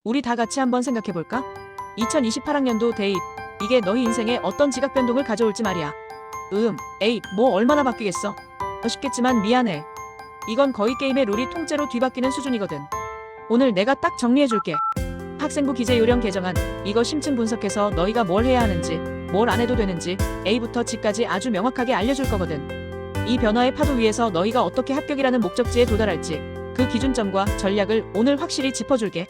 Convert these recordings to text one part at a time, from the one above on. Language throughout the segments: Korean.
우리 다 같이 한번 생각해볼까? 2028학년도 대입. 이게 너희 인생에 어떤 지각 변동을 가져올지 말이야. 에이, 뭐 얼마나 바뀌겠어. 쉽겠지만 미안해. 이건 거의 게임의 룰이 통째로 뒤바뀌는 수준이거든. 오늘 내가 딱 정리해줄게. 학생부 기재 요령 개정안. 이거 심층 분석해서 너희가 뭘 해야 하는지, 뭘 안 해도 되는지 A부터 G까지 아주 명확하게 알려줄 거거든. 이 변화의 파도 위에서 너희가 어떻게 합격이라는 목적지에 도달할지, 그 기준점과 전략을 오늘 확실히 짚어줄게.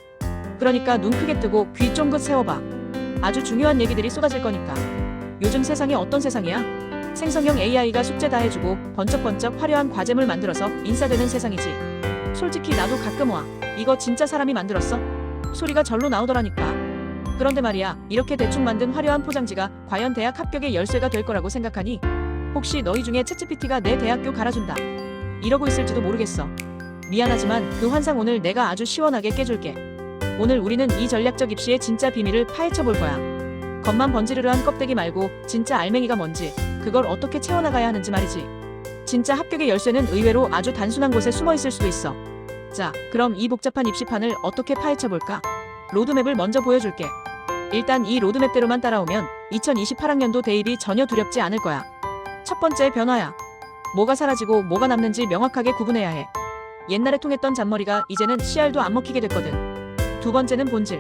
그러니까 눈 크게 뜨고 귀 쫑긋 세워봐. 아주 중요한 얘기들이 쏟아질 거니까. 요즘 세상이 어떤 세상이야? 생성형 AI가 숙제 다 해주고 번쩍번쩍 화려한 과제물 만들어서 인싸되는 세상이지. 솔직히 나도 가끔 와. 이거 진짜 사람이 만들었어? 소리가 절로 나오더라니까. 그런데 말이야, 이렇게 대충 만든 화려한 포장지가 과연 대학 합격의 열쇠가 될 거라고 생각하니? 혹시 너희 중에 챗GPT가 내 대학교 갈아준다 이러고 있을지도 모르겠어. 미안하지만 그 환상 오늘 내가 아주 시원하게 깨줄게. 오늘 우리는 이 전략적 입시의 진짜 비밀을 파헤쳐 볼 거야. 겉만 번지르르한 껍데기 말고 진짜 알맹이가 뭔지, 그걸 어떻게 채워나가야 하는지 말이지. 진짜 합격의 열쇠는 의외로 아주 단순한 곳에 숨어 있을 수도 있어. 자, 그럼 이 복잡한 입시판을 어떻게 파헤쳐 볼까? 로드맵을 먼저 보여줄게. 일단 이 로드맵대로만 따라오면 2028학년도 대입이 전혀 두렵지 않을 거야. 첫 번째 변화야. 뭐가 사라지고 뭐가 남는지 명확하게 구분해야 해. 옛날에 통했던 잔머리가 이제는 씨알도 안 먹히게 됐거든. 두 번째는 본질.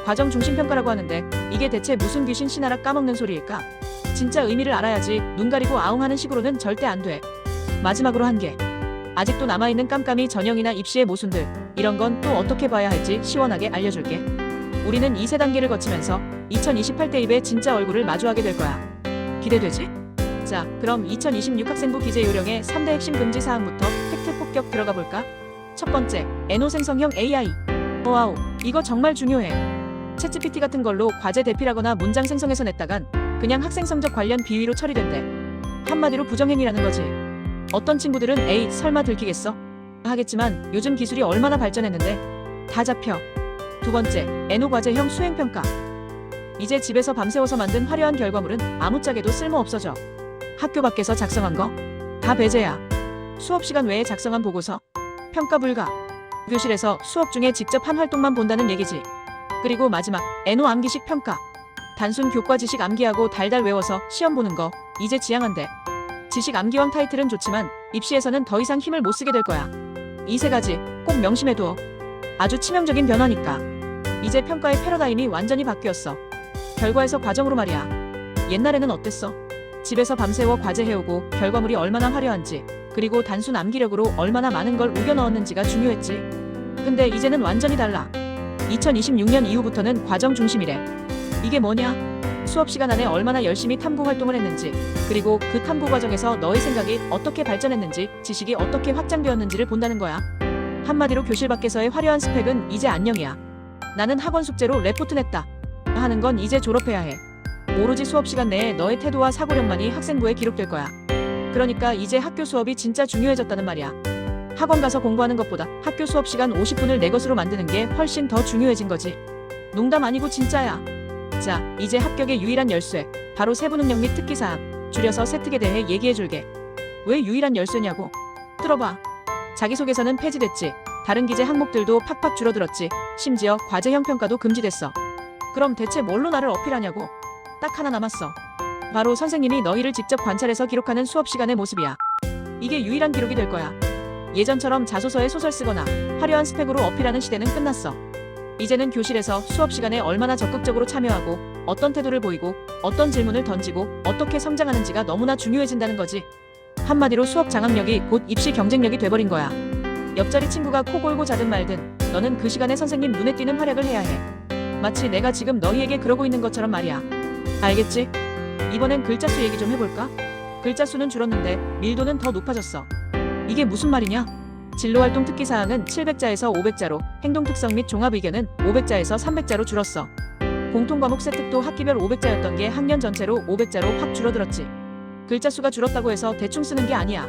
과정 중심 평가라고 하는데 이게 대체 무슨 귀신 씨나라 까먹는 소리일까? 진짜 의미를 알아야지 눈 가리고 아웅하는 식으로는 절대 안 돼. 마지막으로 한 개. 아직도 남아있는 깜깜이 전형이나 입시의 모순들, 이런 건 또 어떻게 봐야 할지 시원하게 알려줄게. 우리는 이 세 단계를 거치면서 2028 대입의 진짜 얼굴을 마주하게 될 거야. 기대되지? 자, 그럼 2026 학생부 기재 요령의 3대 핵심 금지 사항부터 팩트 폭격 들어가 볼까? 첫 번째, 에노 생성형 AI. 와우, 이거 정말 중요해. 챗GPT 같은 걸로 과제 대필하거나 문장 생성해서 냈다간 그냥 학생 성적 관련 비위로 처리된대. 한마디로 부정행위라는 거지. 어떤 친구들은 에이, 설마 들키겠어? 하겠지만 요즘 기술이 얼마나 발전했는데 다 잡혀. 두 번째, 에노 과제형 수행평가. 이제 집에서 밤새워서 만든 화려한 결과물은 아무짝에도 쓸모없어져. 학교 밖에서 작성한 거 다 배제야. 수업 시간 외에 작성한 보고서 평가 불가. 교실에서 수업 중에 직접 한 활동만 본다는 얘기지. 그리고 마지막, 에노 암기식 평가. 단순 교과 지식 암기하고 달달 외워서 시험 보는 거 이제 지양한대. 지식 암기왕 타이틀은 좋지만 입시에서는 더 이상 힘을 못 쓰게 될 거야. 이 세 가지 꼭 명심해둬. 아주 치명적인 변화니까. 이제 평가의 패러다임이 완전히 바뀌었어. 결과에서 과정으로 말이야. 옛날에는 어땠어? 집에서 밤새워 과제 해오고 결과물이 얼마나 화려한지, 그리고 단순 암기력으로 얼마나 많은 걸 우겨 넣었는지가 중요했지. 근데 이제는 완전히 달라. 2026년 이후부터는 과정 중심이래. 이게 뭐냐? 수업 시간 안에 얼마나 열심히 탐구 활동을 했는지, 그리고 그 탐구 과정에서 너의 생각이 어떻게 발전했는지, 지식이 어떻게 확장되었는지를 본다는 거야. 한마디로 교실 밖에서의 화려한 스펙은 이제 안녕이야. 나는 학원 숙제로 레포트 냈다 하는 건 이제 졸업해야 해. 오로지 수업 시간 내에 너의 태도와 사고력만이 학생부에 기록될 거야. 그러니까 이제 학교 수업이 진짜 중요해졌다는 말이야. 학원 가서 공부하는 것보다 학교 수업 시간 50분을 내 것으로 만드는 게 훨씬 더 중요해진 거지. 농담 아니고 진짜야. 자, 이제 합격의 유일한 열쇠, 바로 세부 능력 및 특기사항, 줄여서 세특에 대해 얘기해줄게. 왜 유일한 열쇠냐고? 들어봐. 자기소개서는 폐지됐지. 다른 기재 항목들도 팍팍 줄어들었지. 심지어 과제형 평가도 금지됐어. 그럼 대체 뭘로 나를 어필하냐고? 딱 하나 남았어. 바로 선생님이 너희를 직접 관찰해서 기록하는 수업 시간의 모습이야. 이게 유일한 기록이 될 거야. 예전처럼 자소서에 소설 쓰거나 화려한 스펙으로 어필하는 시대는 끝났어. 이제는 교실에서 수업 시간에 얼마나 적극적으로 참여하고, 어떤 태도를 보이고, 어떤 질문을 던지고, 어떻게 성장하는지가 너무나 중요해진다는 거지. 한마디로 수업 장악력이 곧 입시 경쟁력이 돼버린 거야. 옆자리 친구가 코 골고 자든 말든 너는 그 시간에 선생님 눈에 띄는 활약을 해야 해. 마치 내가 지금 너희에게 그러고 있는 것처럼 말이야. 알겠지? 이번엔 글자 수 얘기 좀 해볼까? 글자 수는 줄었는데 밀도는 더 높아졌어. 이게 무슨 말이냐? 진로활동 특기사항은 700자에서 500자로, 행동특성 및 종합의견은 500자에서 300자로 줄었어. 공통과목 세특도 학기별 500자였던 게 학년 전체로 500자로 확 줄어들었지. 글자 수가 줄었다고 해서 대충 쓰는 게 아니야.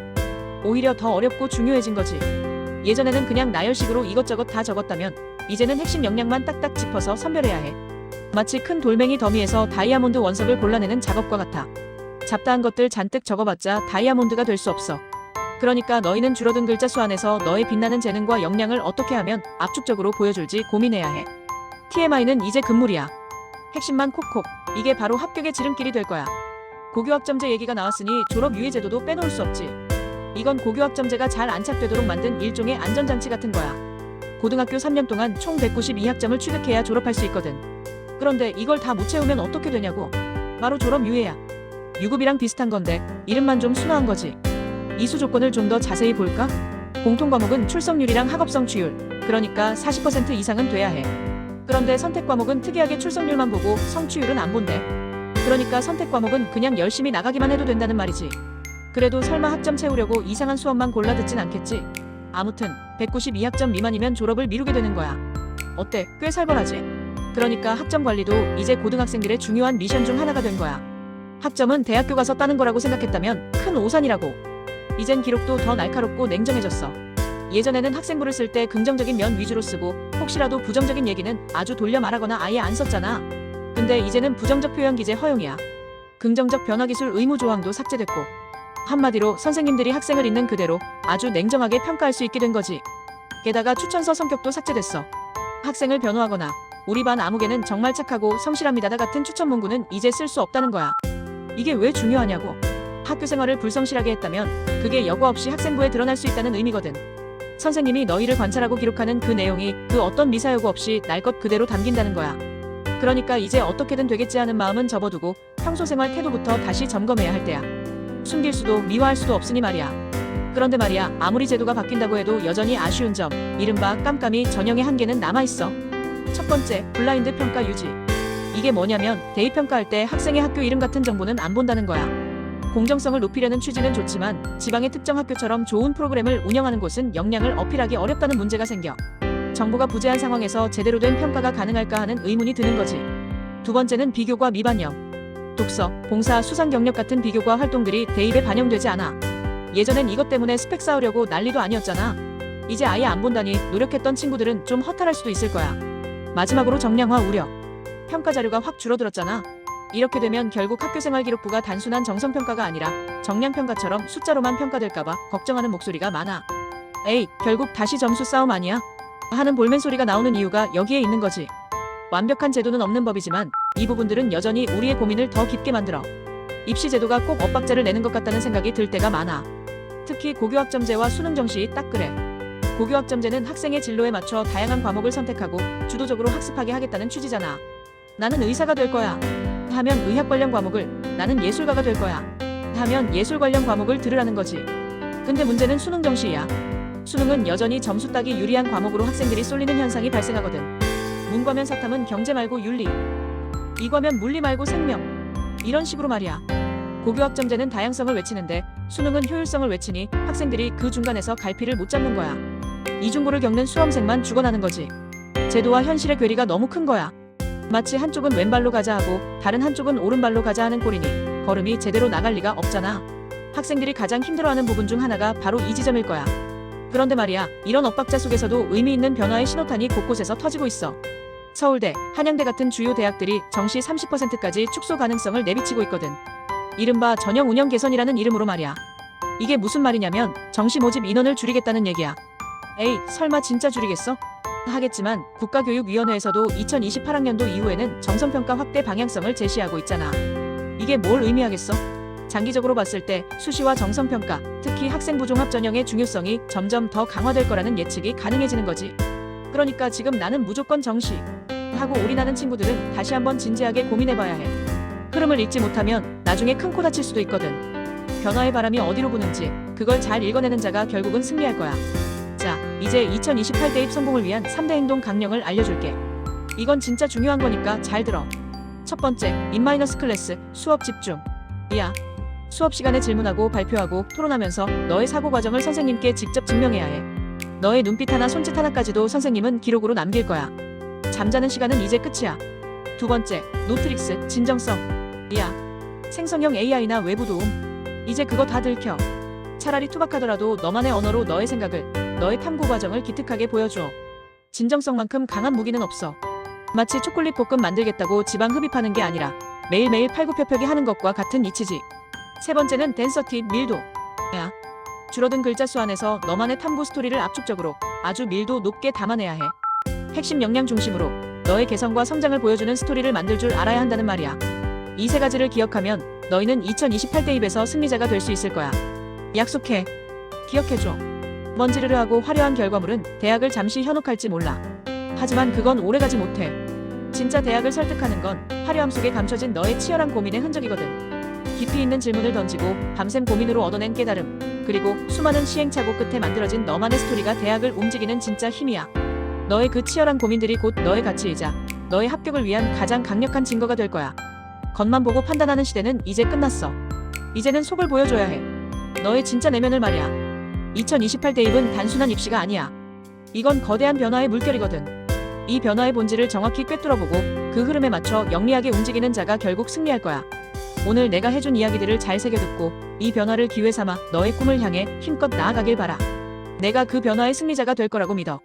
오히려 더 어렵고 중요해진 거지. 예전에는 그냥 나열식으로 이것저것 다 적었다면 이제는 핵심 역량만 딱딱 짚어서 선별해야 해. 마치 큰 돌멩이 더미에서 다이아몬드 원석을 골라내는 작업과 같아. 잡다한 것들 잔뜩 적어봤자 다이아몬드가 될 수 없어. 그러니까 너희는 줄어든 글자 수 안에서 너의 빛나는 재능과 역량을 어떻게 하면 압축적으로 보여줄지 고민해야 해. TMI는 이제 금물이야. 핵심만 콕콕. 이게 바로 합격의 지름길이 될 거야. 고교학점제 얘기가 나왔으니 졸업 유예 제도도 빼놓을 수 없지. 이건 고교학점제가 잘 안착되도록 만든 일종의 안전장치 같은 거야. 고등학교 3년 동안 총 192학점을 취득해야 졸업할 수 있거든. 그런데 이걸 다 못 채우면 어떻게 되냐고. 바로 졸업 유예야. 유급이랑 비슷한 건데 이름만 좀 순화한 거지. 이수 조건을 좀 더 자세히 볼까? 공통 과목은 출석률이랑 학업성 취율, 그러니까 40% 이상은 돼야 해. 그런데 선택 과목은 특이하게 출석률만 보고 성취율은 안 본대. 그러니까 선택 과목은 그냥 열심히 나가기만 해도 된다는 말이지. 그래도 설마 학점 채우려고 이상한 수업만 골라 듣진 않겠지. 아무튼 192학점 미만이면 졸업을 미루게 되는 거야. 어때? 꽤 살벌하지? 그러니까 학점 관리도 이제 고등학생들의 중요한 미션 중 하나가 된 거야. 학점은 대학교 가서 따는 거라고 생각했다면 큰 오산이라고. 이젠 기록도 더 날카롭고 냉정해졌어. 예전에는 학생부를 쓸 때 긍정적인 면 위주로 쓰고 혹시라도 부정적인 얘기는 아주 돌려 말하거나 아예 안 썼잖아. 근데 이제는 부정적 표현 기재 허용이야. 긍정적 변화 기술 의무 조항도 삭제됐고. 한마디로 선생님들이 학생을 있는 그대로 아주 냉정하게 평가할 수 있게 된 거지. 게다가 추천서 성격도 삭제됐어. 학생을 변호하거나 우리 반 아무개는 정말 착하고 성실합니다 같은 추천 문구는 이제 쓸 수 없다는 거야. 이게 왜 중요하냐고. 학교 생활을 불성실하게 했다면 그게 여과 없이 학생부에 드러날 수 있다는 의미거든. 선생님이 너희를 관찰하고 기록하는 그 내용이 그 어떤 미사여구 없이 날 것 그대로 담긴다는 거야. 그러니까 이제 어떻게든 되겠지 하는 마음은 접어두고 평소 생활 태도부터 다시 점검해야 할 때야. 숨길 수도 미화할 수도 없으니 말이야. 그런데 말이야, 아무리 제도가 바뀐다고 해도 여전히 아쉬운 점, 이른바 깜깜이 전형의 한계는 남아있어. 첫 번째, 블라인드 평가 유지. 이게 뭐냐면 대입평가할 때 학생의 학교 이름 같은 정보는 안 본다는 거야. 공정성을 높이려는 취지는 좋지만 지방의 특정 학교처럼 좋은 프로그램을 운영하는 곳은 역량을 어필하기 어렵다는 문제가 생겨. 정보가 부재한 상황에서 제대로 된 평가가 가능할까 하는 의문이 드는 거지. 두 번째는 비교과 미반영. 독서, 봉사, 수상 경력 같은 비교과 활동들이 대입에 반영되지 않아. 예전엔 이것 때문에 스펙 쌓으려고 난리도 아니었잖아. 이제 아예 안 본다니 노력했던 친구들은 좀 허탈할 수도 있을 거야. 마지막으로 정량화 우려. 평가 자료가 확 줄어들었잖아. 이렇게 되면 결국 학교생활 기록부가 단순한 정성평가가 아니라 정량평가처럼 숫자로만 평가될까봐 걱정하는 목소리가 많아. 에이, 결국 다시 점수 싸움 아니야? 하는 볼멘 소리가 나오는 이유가 여기에 있는 거지. 완벽한 제도는 없는 법이지만 이 부분들은 여전히 우리의 고민을 더 깊게 만들어. 입시 제도가 꼭 엇박자를 내는 것 같다는 생각이 들 때가 많아. 특히 고교학점제와 수능 정시 딱 그래. 고교학점제는 학생의 진로에 맞춰 다양한 과목을 선택하고 주도적으로 학습하게 하겠다는 취지잖아. 나는 의사가 될 거야 하면 의학 관련 과목을, 나는 예술가가 될 거야 하면 예술 관련 과목을 들으라는 거지. 근데 문제는 수능 정시야. 수능은 여전히 점수 따기 유리한 과목으로 학생들이 쏠리는 현상이 발생하거든. 문과면 사탐은 경제 말고 윤리, 이과면 물리 말고 생명, 이런 식으로 말이야. 고교학점제는 다양성을 외치는데 수능은 효율성을 외치니 학생들이 그 중간에서 갈피를 못 잡는 거야. 이중고를 겪는 수험생만 죽어나는 거지. 제도와 현실의 괴리가 너무 큰 거야. 마치 한쪽은 왼발로 가자 하고 다른 한쪽은 오른발로 가자 하는 꼴이니 걸음이 제대로 나갈 리가 없잖아. 학생들이 가장 힘들어하는 부분 중 하나가 바로 이 지점일 거야. 그런데 말이야, 이런 엇박자 속에서도 의미 있는 변화의 신호탄이 곳곳에서 터지고 있어. 서울대, 한양대 같은 주요 대학들이 정시 30%까지 축소 가능성을 내비치고 있거든. 이른바 전형 운영 개선이라는 이름으로 말이야. 이게 무슨 말이냐면 정시 모집 인원을 줄이겠다는 얘기야. 에이, 설마 진짜 줄이겠어? 하겠지만 국가교육위원회에서도 2028학년도 이후에는 정성평가 확대 방향성을 제시하고 있잖아. 이게 뭘 의미하겠어? 장기적으로 봤을 때 수시와 정성평가, 특히 학생부 종합 전형의 중요성이 점점 더 강화될 거라는 예측이 가능해지는 거지. 그러니까 지금 나는 무조건 정시 하고 올인하는 친구들은 다시 한번 진지하게 고민해봐야 해. 흐름을 읽지 못하면 나중에 큰 코 다칠 수도 있거든. 변화의 바람이 어디로 부는지 그걸 잘 읽어내는 자가 결국은 승리할 거야. 자, 이제 2028 대입 성공을 위한 3대 행동 강령을 알려줄게. 이건 진짜 중요한 거니까 잘 들어. 첫 번째, 인마이너스 클래스, 수업 집중. 야, 수업 시간에 질문하고 발표하고 토론하면서 너의 사고 과정을 선생님께 직접 증명해야 해. 너의 눈빛 하나 손짓 하나까지도 선생님은 기록으로 남길 거야. 잠자는 시간은 이제 끝이야. 두 번째, 노트릭스, 진정성. 야, 생성형 AI나 외부 도움. 이제 그거 다 들켜. 차라리 투박하더라도 너만의 언어로 너의 생각을, 너의 탐구 과정을 기특하게 보여줘. 진정성만큼 강한 무기는 없어. 마치 초콜릿 볶음 만들겠다고 지방 흡입하는 게 아니라 매일매일 팔굽혀펴기 하는 것과 같은 이치지. 세 번째는 댄서티, 밀도. 야, 줄어든 글자 수 안에서 너만의 탐구 스토리를 압축적으로 아주 밀도 높게 담아내야 해. 핵심 역량 중심으로 너의 개성과 성장을 보여주는 스토리를 만들 줄 알아야 한다는 말이야. 이 세 가지를 기억하면 너희는 2028 대입에서 승리자가 될 수 있을 거야. 약속해. 기억해줘. 먼지르르 하고 화려한 결과물은 대학을 잠시 현혹할지 몰라. 하지만 그건 오래가지 못해. 진짜 대학을 설득하는 건 화려함 속에 감춰진 너의 치열한 고민의 흔적이거든. 깊이 있는 질문을 던지고 밤샘 고민으로 얻어낸 깨달음, 그리고 수많은 시행착오 끝에 만들어진 너만의 스토리가 대학을 움직이는 진짜 힘이야. 너의 그 치열한 고민들이 곧 너의 가치이자 너의 합격을 위한 가장 강력한 증거가 될 거야. 겉만 보고 판단하는 시대는 이제 끝났어. 이제는 속을 보여줘야 해. 너의 진짜 내면을 말이야. 2028 대입은 단순한 입시가 아니야. 이건 거대한 변화의 물결이거든. 이 변화의 본질을 정확히 꿰뚫어보고 그 흐름에 맞춰 영리하게 움직이는 자가 결국 승리할 거야. 오늘 내가 해준 이야기들을 잘 새겨듣고 이 변화를 기회 삼아 너의 꿈을 향해 힘껏 나아가길 바라. 내가 그 변화의 승리자가 될 거라고 믿어.